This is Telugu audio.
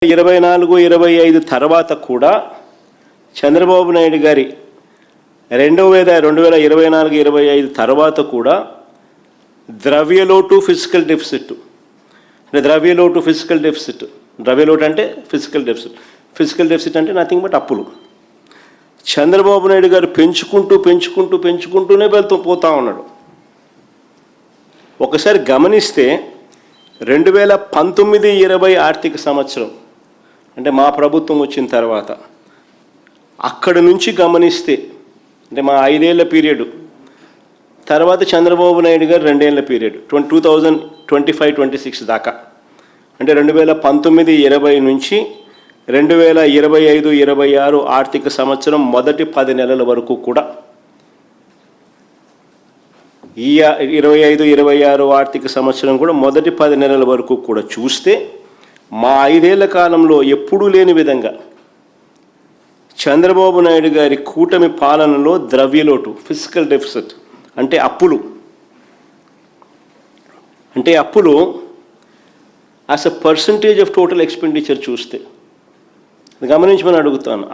24-25 తర్వాత కూడా చంద్రబాబు నాయుడు గారి 2024-25 తర్వాత కూడా ద్రవ్యలోటు ఫిజికల్ డెఫిసిట్ అంటే ద్రవ్యలోటు అంటే ఫిజికల్ డెఫిసిట్ అంటే నథింగ్ బట్ అప్పులు చంద్రబాబు నాయుడు గారు పెంచుకుంటూనే పోతా ఉన్నాడు. ఒకసారి గమనిస్తే 2019-20 ఆర్థిక సంవత్సరం అంటే మా ప్రభుత్వం వచ్చిన తర్వాత అక్కడ నుంచి గమనిస్తే అంటే మా 5 ఏళ్ల పీరియడ్ తర్వాత చంద్రబాబు నాయుడు గారు 2 ఏళ్ల పీరియడ్ 2025-26 దాకా అంటే 2019-20 నుంచి 2025-26 ఆర్థిక సంవత్సరం మొదటి 10 నెలల వరకు కూడా ఈ 25-26 ఆర్థిక సంవత్సరం కూడా మొదటి 10 నెలల వరకు కూడా చూస్తే మా 5 ఏళ్ల కాలంలో ఎప్పుడూ లేని విధంగా చంద్రబాబు నాయుడు గారి కూటమి పాలనలో ద్రవ్యలోటు ఫిజికల్ డెఫిసిట్ అంటే అప్పులు as a percentage of total expenditure చూస్తే గమనించమని అడుగుతాను.